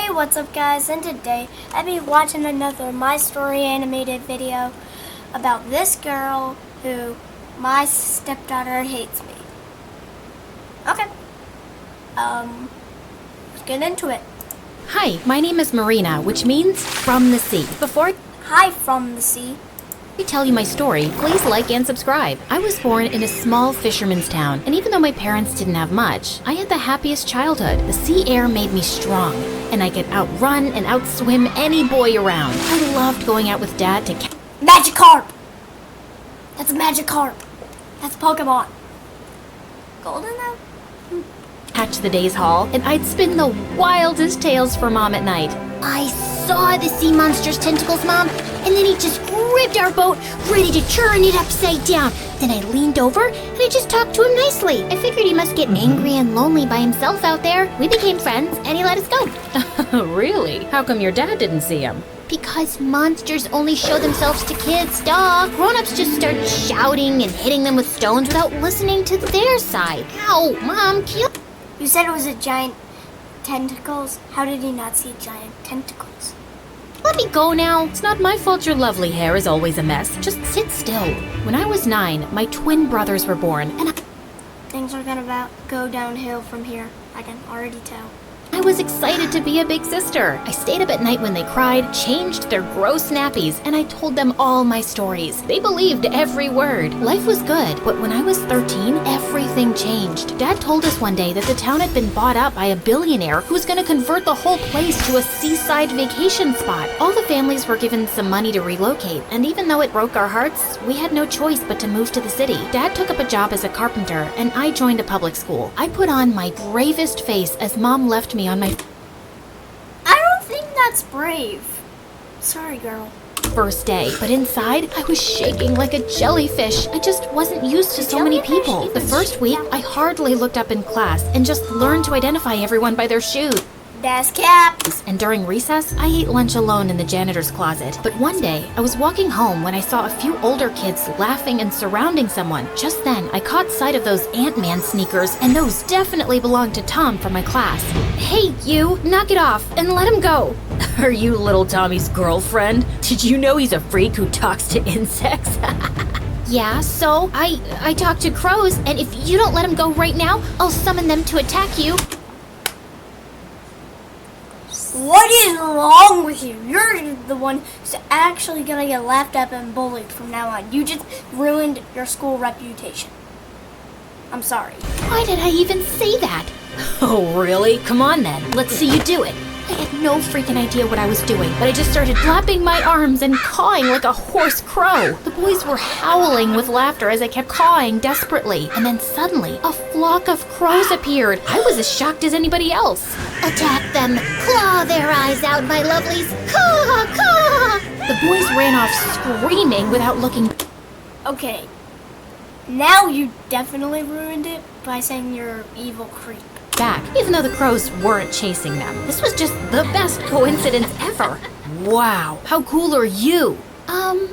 Hey, what's up guys, and today I'll be watching another My Story animated video about this girl who my stepdaughter hates me. Okay, let's get into it. Hi, my name is Marina, which means from the sea. Before Hi from the sea. I tell you my story, please like and subscribe. I was born in a small fisherman's town, and even though my parents didn't have much, I had the happiest childhood. The sea air made me strong, and I could outrun and outswim any boy around. I loved going out with Dad to Magikarp! That's a Magikarp. That's Pokemon. Goldeneye? catch the day's haul, and I'd spin the wildest tales for Mom at night. I saw the sea monster's tentacles, Mom, and then he just gripped our boat, ready to turn it upside down. Then I leaned over, and I just talked to him nicely. I figured he must get angry and lonely by himself out there. We became friends, and he let us go. Really? How come your dad didn't see him? Because monsters only show themselves to kids, duh. Grown-ups just start shouting and hitting them with stones without listening to their side. Ow, Mom, kill. You said it was a giant tentacles. How did he not see giant tentacles? Let me go now. It's not my fault your lovely hair is always a mess. Just sit still. When I was 9, my twin brothers were born, and Things are gonna go downhill from here. I can already tell. I was excited to be a big sister. I stayed up at night when they cried, changed their gross nappies, and I told them all my stories. They believed every word. Life was good, but when I was 13, everything changed. Dad told us one day that the town had been bought up by a billionaire who was going to convert the whole place to a seaside vacation spot. All the families were given some money to relocate, and even though it broke our hearts, we had no choice but to move to the city. Dad took up a job as a carpenter, and I joined a public school. I put on my bravest face as Mom left me on my I don't think that's brave. Sorry, girl. first day, but inside I was shaking like a jellyfish. I just wasn't used to so many people. The first week, I hardly looked up in class and just learned to identify everyone by their shoes. That's Cap. And during recess, I ate lunch alone in the janitor's closet. But one day, I was walking home when I saw a few older kids laughing and surrounding someone. Just then, I caught sight of those Ant-Man sneakers, and those definitely belonged to Tom from my class. Hey, you, knock it off and let him go. Are you little Tommy's girlfriend? Did you know he's a freak who talks to insects? Yeah, so I talked to crows, and if you don't let him go right now, I'll summon them to attack you. What is wrong with you? You're the one who's actually gonna get laughed at and bullied from now on. You just ruined your school reputation. I'm sorry. Why did I even say that? Oh, really? Come on then. Let's see you do it. I had no freaking idea what I was doing, but I just started flapping my arms and cawing like a hoarse crow. The boys were howling with laughter as I kept cawing desperately. And then suddenly, a flock of crows appeared. I was as shocked as anybody else. Attack them. Claw their eyes out, my lovelies. Caw, caw. The boys ran off screaming without looking. Okay. Now you definitely ruined it by saying you're evil creep. Back, even though the crows weren't chasing them. This was just the best coincidence ever. Wow, how cool are you?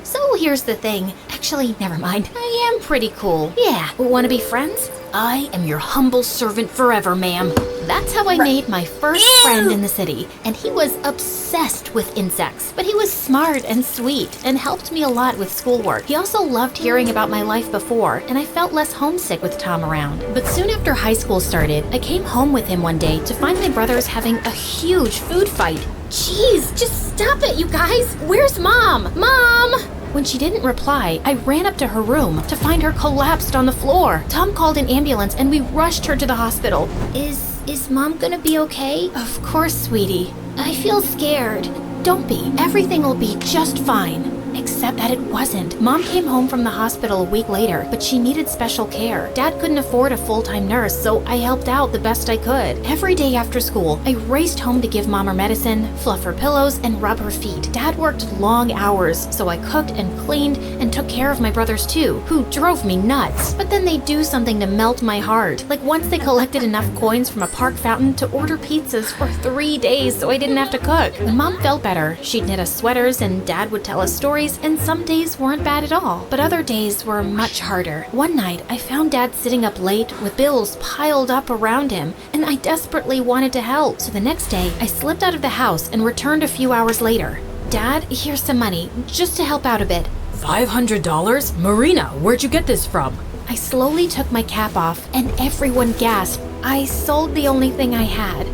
So here's the thing. Actually, never mind. I am pretty cool. Yeah, wanna be friends? I am your humble servant forever, ma'am. That's how I made my first friend in the city, and he was obsessed with insects. But he was smart and sweet and helped me a lot with schoolwork. He also loved hearing about my life before, and I felt less homesick with Tom around. But soon after high school started, I came home with him one day to find my brothers having a huge food fight. Jeez, just stop it, you guys! Where's Mom? Mom! When she didn't reply, I ran up to her room to find her collapsed on the floor. Tom called an ambulance and we rushed her to the hospital. Is Mom gonna be okay? Of course, sweetie. I feel scared. Don't be. Everything will be just fine. Except that it wasn't. Mom came home from the hospital a week later, but she needed special care. Dad couldn't afford a full-time nurse, so I helped out the best I could. Every day after school, I raced home to give Mom her medicine, fluff her pillows, and rub her feet. Dad worked long hours, so I cooked and cleaned and took care of my brothers too, who drove me nuts. But then they'd do something to melt my heart. Like once they collected enough coins from a park fountain to order pizzas for 3 days so I didn't have to cook. When Mom felt better, she'd knit us sweaters and Dad would tell us stories, and and some days weren't bad at all, but other days were much harder. One night, I found Dad sitting up late with bills piled up around him, and I desperately wanted to help. So the next day, I slipped out of the house and returned a few hours later. Dad, here's some money, just to help out a bit. $500? Marina, where'd you get this from? I slowly took my cap off, and everyone gasped. I sold the only thing I had.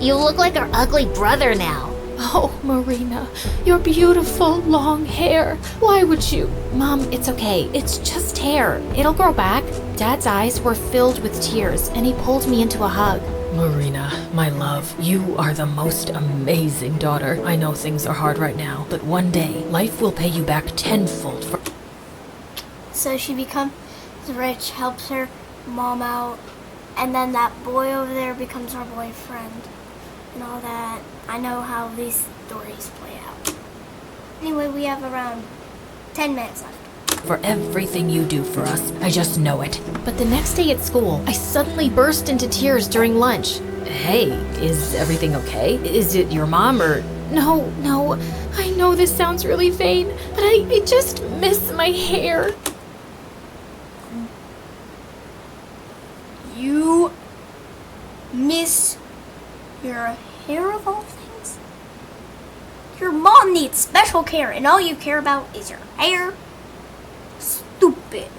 You look like our ugly brother now. Oh, Marina, your beautiful long hair. Why would you? Mom, it's okay. It's just hair. It'll grow back. Dad's eyes were filled with tears, and he pulled me into a hug. Marina, my love, you are the most amazing daughter. I know things are hard right now, but one day, life will pay you back tenfold for... So she becomes rich, helps her mom out, and then that boy over there becomes her boyfriend and all that. I know how these stories play out. Anyway, we have around 10 minutes left. For everything you do for us. I just know it. But the next day at school, I suddenly burst into tears during lunch. Hey, is everything okay? Is it your mom or... No, I know this sounds really vain, but I just miss my hair. You miss your hair of all things? Your mom needs special care, and all you care about is your hair? Stupid.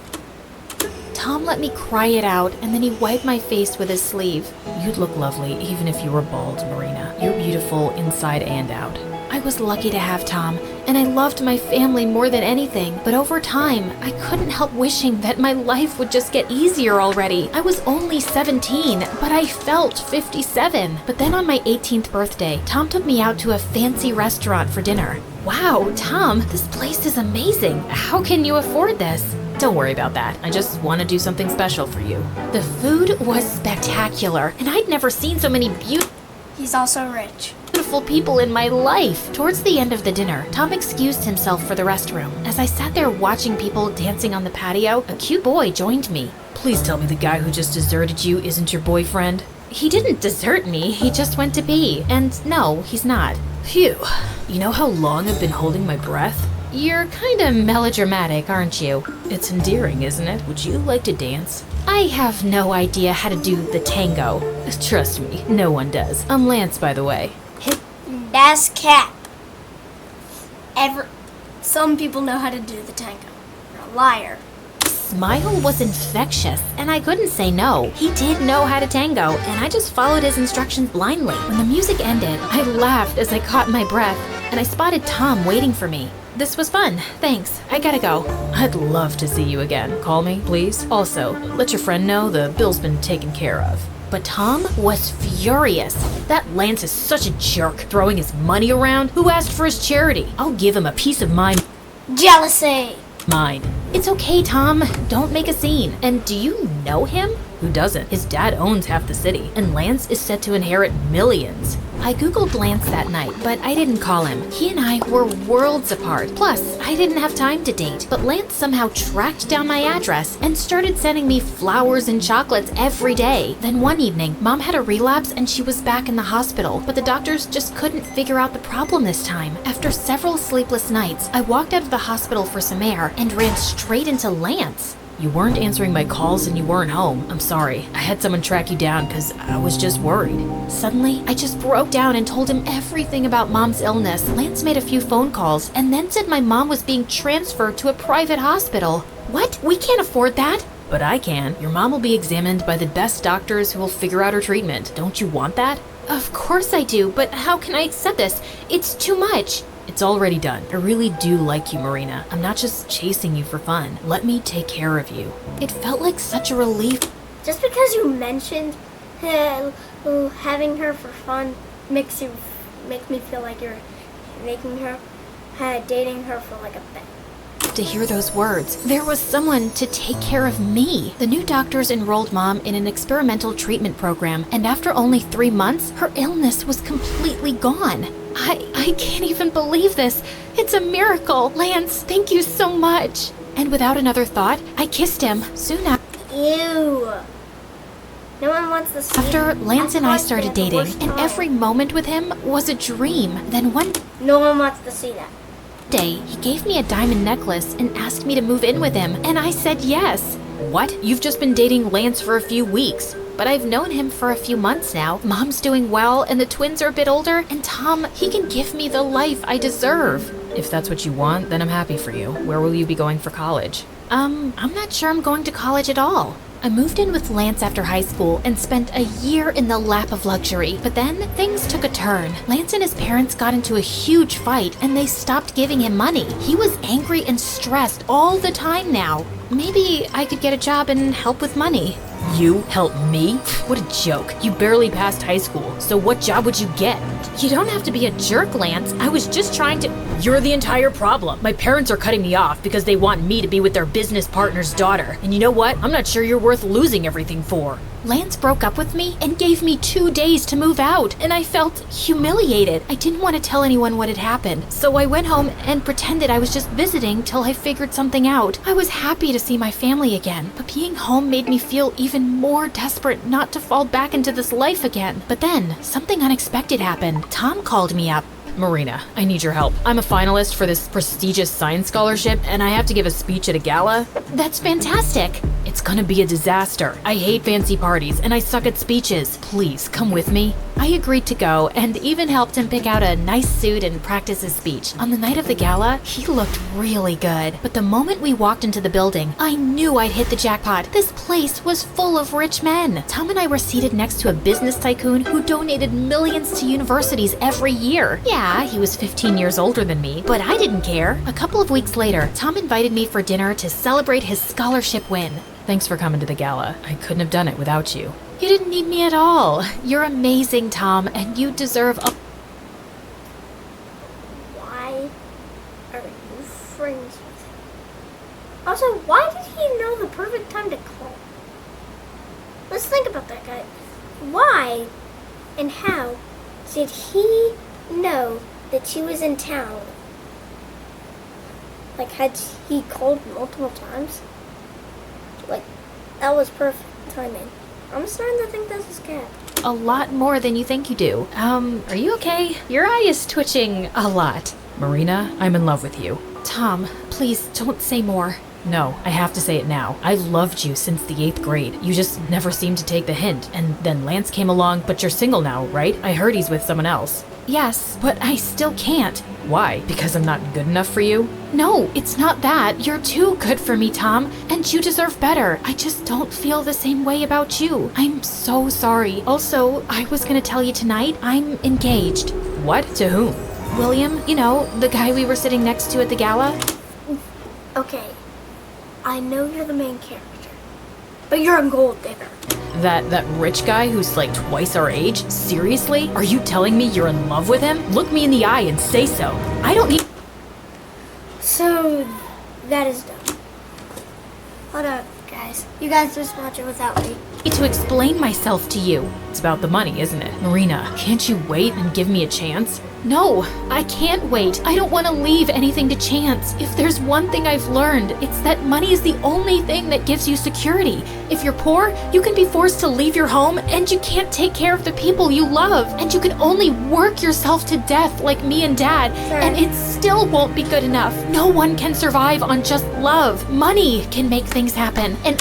Tom let me cry it out, and then he wiped my face with his sleeve. You'd look lovely even if you were bald, Marina. You're beautiful inside and out. I was lucky to have Tom, and I loved my family more than anything. But over time, I couldn't help wishing that my life would just get easier already. I was only 17, but I felt 57. But then on my 18th birthday, Tom took me out to a fancy restaurant for dinner. Wow, Tom, this place is amazing. How can you afford this? Don't worry about that. I just want to do something special for you. The food was spectacular, and I'd never seen so many He's also rich. beautiful people in my life. Towards the end of the dinner, Tom excused himself for the restroom. As I sat there watching people dancing on the patio, a cute boy joined me. Please tell me the guy who just deserted you isn't your boyfriend. He didn't desert me, he just went to pee. And no, he's not. Phew. You know how long I've been holding my breath? You're kinda melodramatic, aren't you? It's endearing, isn't it? Would you like to dance? I have no idea how to do the tango. Trust me, no one does. I'm Lance, by the way. That's Cap. Some people know how to do the tango. You're a liar. Smile was infectious, and I couldn't say no. He did know how to tango, and I just followed his instructions blindly. When the music ended, I laughed as I caught my breath, and I spotted Tom waiting for me. This was fun. Thanks. I gotta go. I'd love to see you again. Call me, please. Also, let your friend know the bill's been taken care of. But Tom was furious. That Lance is such a jerk, throwing his money around. Who asked for his charity? I'll give him a piece of my Jealousy. mind. It's okay, Tom. Don't make a scene. And do you know him? Who doesn't? His dad owns half the city, and Lance is set to inherit millions. I googled Lance that night, but I didn't call him. He and I were worlds apart. Plus, I didn't have time to date. But Lance somehow tracked down my address and started sending me flowers and chocolates every day. Then one evening, Mom had a relapse and she was back in the hospital, but the doctors just couldn't figure out the problem this time. After several sleepless nights, I walked out of the hospital for some air and ran straight into Lance. You weren't answering my calls and you weren't home. I'm sorry. I had someone track you down because I was just worried. Suddenly, I just broke down and told him everything about Mom's illness. Lance made a few phone calls and then said my mom was being transferred to a private hospital. What? We can't afford that. But I can. Your mom will be examined by the best doctors who will figure out her treatment. Don't you want that? Of course I do, but how can I accept this? It's too much. It's already done. I really do like you, Marina. I'm not just chasing you for fun. Let me take care of you. It felt like such a relief. Just because you mentioned having her for fun makes me feel like you're dating her for like a bit. To hear those words, there was someone to take care of me. The new doctors enrolled Mom in an experimental treatment program, and after only 3 months, her illness was completely gone. I can't even believe this. It's a miracle. Lance, thank you so much. And without another thought, I kissed him soon after. Ew. No one wants to see After that. Lance and I started dating, Worst and time. every moment with him was a dream. Then one No one wants to see that. Day, he gave me a diamond necklace and asked me to move in with him, and I said yes. What? You've just been dating Lance for a few weeks. But I've known him for a few months now. Mom's doing well, and the twins are a bit older, and Tom, he can give me the life I deserve. If that's what you want, then I'm happy for you. Where will you be going for college? I'm not sure I'm going to college at all. I moved in with Lance after high school and spent a year in the lap of luxury. But then things took a turn. Lance and his parents got into a huge fight and they stopped giving him money. He was angry and stressed all the time now. Maybe I could get a job and help with money. You help me? What a joke. You barely passed high school, so what job would you get? You don't have to be a jerk, Lance. I was just trying to... You're the entire problem. My parents are cutting me off because they want me to be with their business partner's daughter. And you know what? I'm not sure you're worth losing everything for. Lance broke up with me and gave me 2 days to move out, and I felt humiliated. I didn't want to tell anyone what had happened, so I went home and pretended I was just visiting till I figured something out. I was happy to see my family again, but being home made me feel even more desperate not to fall back into this life again. But then, something unexpected happened. Tom called me up. Marina, I need your help. I'm a finalist for this prestigious science scholarship, and I have to give a speech at a gala. That's fantastic. It's gonna be a disaster. I hate fancy parties, and I suck at speeches. Please, come with me. I agreed to go and even helped him pick out a nice suit and practice his speech. On the night of the gala, he looked really good. But the moment we walked into the building, I knew I'd hit the jackpot. This place was full of rich men. Tom and I were seated next to a business tycoon who donated millions to universities every year. Yeah, he was 15 years older than me, but I didn't care. A couple of weeks later, Tom invited me for dinner to celebrate his scholarship win. Thanks for coming to the gala. I couldn't have done it without you. You didn't need me at all. You're amazing, Tom, and you deserve a... Why are you friends with him? Also, why did he know the perfect time to call? Let's think about that, guy. Why and how did he know that she was in town? Like, had he called multiple times? Like, that was perfect timing. I'm starting to think this is cat. A lot more than you think you do. Are you okay? Your eye is twitching a lot. Marina, I'm in love with you. Tom, please don't say more. No, I have to say it now. I've loved you since the 8th grade. You just never seemed to take the hint. And then Lance came along, but you're single now, right? I heard he's with someone else. Yes, but I still can't. Why? Because I'm not good enough for you? No, it's not that. You're too good for me, Tom, and you deserve better. I just don't feel the same way about you. I'm so sorry. Also, I was gonna tell you tonight, I'm engaged. What? To whom? William, you know, the guy we were sitting next to at the gala. Okay, I know you're the main character, but you're a gold digger. That rich guy who's like twice our age? Seriously? Are you telling me you're in love with him? Look me in the eye and say so. I don't need... So, that is done. Hold up, guys. You guys just watch it without me. To explain myself to you. It's about the money, isn't it? Marina, can't you wait and give me a chance? No, I can't wait. I don't want to leave anything to chance. If there's one thing I've learned, it's that money is the only thing that gives you security. If you're poor, you can be forced to leave your home and you can't take care of the people you love. And you can only work yourself to death like me and Dad. Sure. And it still won't be good enough. No one can survive on just love. Money can make things happen. And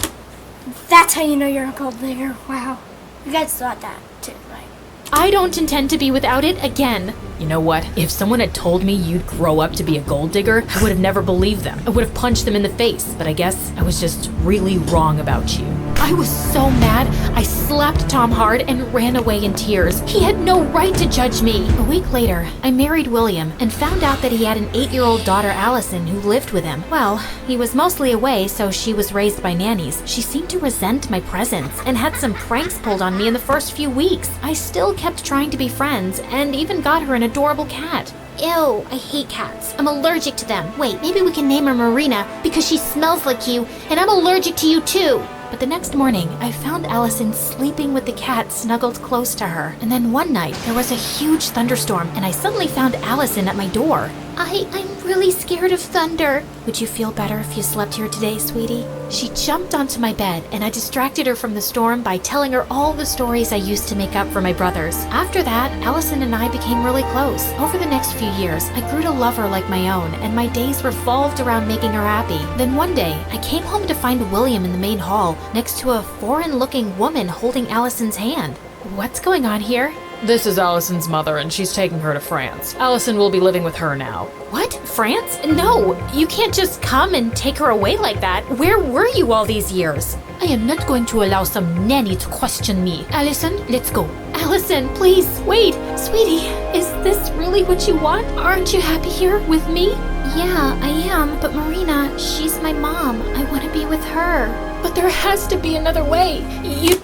That's how you know you're a gold digger. Wow. You guys thought that too, right? I don't intend to be without it again. You know what? If someone had told me you'd grow up to be a gold digger, I would have never believed them. I would have punched them in the face, but I guess I was just really wrong about you. I was so mad, I slapped Tom hard and ran away in tears. He had no right to judge me. A week later, I married William and found out that he had an 8-year-old daughter, Allison, who lived with him. Well, he was mostly away, so she was raised by nannies. She seemed to resent my presence and had some pranks pulled on me in the first few weeks. I still kept trying to be friends and even got her an adorable cat. Ew, I hate cats. I'm allergic to them. Wait, maybe we can name her Marina because she smells like you and I'm allergic to you too. But the next morning, I found Allison sleeping with the cat snuggled close to her. And then one night, there was a huge thunderstorm and I suddenly found Allison at my door. I'm really scared of thunder. Would you feel better if you slept here today, sweetie? She jumped onto my bed, and I distracted her from the storm by telling her all the stories I used to make up for my brothers. After that, Allison and I became really close. Over the next few years, I grew to love her like my own, and my days revolved around making her happy. Then one day, I came home to find William in the main hall, next to a foreign-looking woman holding Allison's hand. What's going on here? This is Allison's mother, and she's taking her to France. Allison will be living with her now. What? France? No, you can't just come and take her away like that. Where were you all these years? I am not going to allow some nanny to question me. Allison, let's go. Allison, please, wait. Sweetie, is this really what you want? Aren't you happy here with me? Yeah, I am, but Marina, she's my mom. I want to be with her. But there has to be another way. You...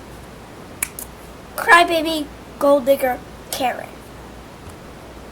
Crybaby, gold digger, Karen.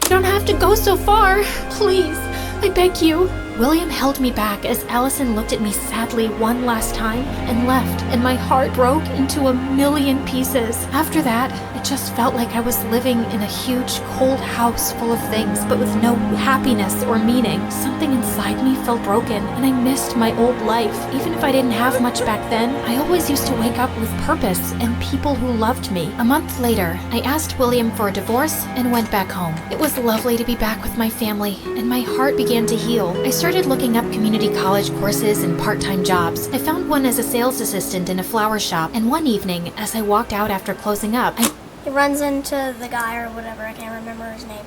You don't have to go so far. Please, I beg you. William held me back as Allison looked at me sadly one last time and left, and my heart broke into a million pieces. After that, it just felt like I was living in a huge, cold house full of things, but with no happiness or meaning. Something inside me felt broken, and I missed my old life. Even if I didn't have much back then, I always used to wake up with purpose and people who loved me. A month later, I asked William for a divorce and went back home. It was lovely to be back with my family, and my heart began to heal. I started looking up community college courses and part-time jobs. I found one as a sales assistant in a flower shop, and one evening, as I walked out after closing up, He runs into the guy or whatever, I can't remember his name.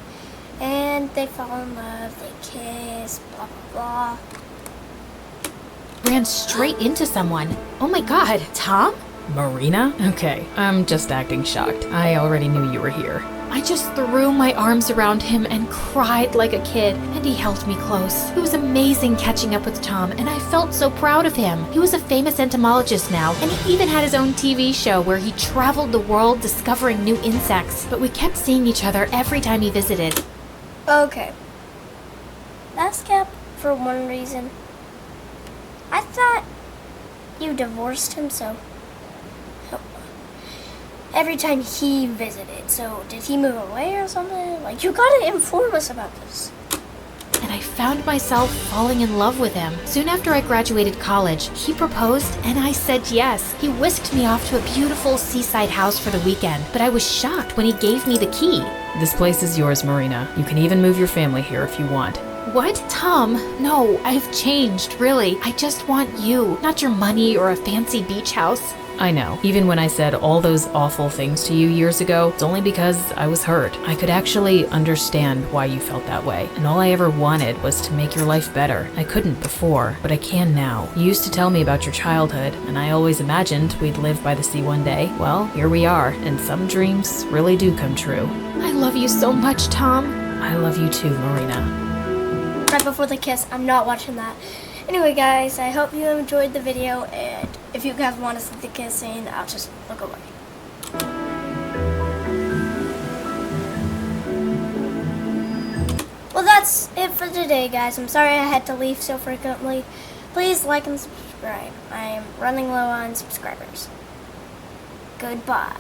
And they fall in love, they kiss, blah, blah, blah. ran straight into someone. Oh my god, Tom? Marina? Okay, I'm just acting shocked. I already knew you were here. I just threw my arms around him and cried like a kid, and he held me close. It was amazing catching up with Tom, and I felt so proud of him. He was a famous entomologist now, and he even had his own TV show where he traveled the world discovering new insects, but we kept seeing each other every time he visited. Okay. That's Cap for one reason. I thought you divorced him, so every time he visited. So did he move away or something? Like, you gotta inform us about this. And I found myself falling in love with him. Soon after I graduated college, he proposed and I said yes. He whisked me off to a beautiful seaside house for the weekend, but I was shocked when he gave me the key. This place is yours, Marina. You can even move your family here if you want. What? Tom? No, I've changed, really. I just want you, not your money or a fancy beach house. I know. Even when I said all those awful things to you years ago, it's only because I was hurt. I could actually understand why you felt that way, and all I ever wanted was to make your life better. I couldn't before, but I can now. You used to tell me about your childhood, and I always imagined we'd live by the sea one day. Well, here we are, and some dreams really do come true. I love you so much, Tom. I love you too, Marina. Right before the kiss, I'm not watching that. Anyway, guys, I hope you enjoyed the video, and if you guys want to see the kissing, I'll just look away. Well, that's it for today, guys. I'm sorry I had to leave so frequently. Please like and subscribe. I am running low on subscribers. Goodbye.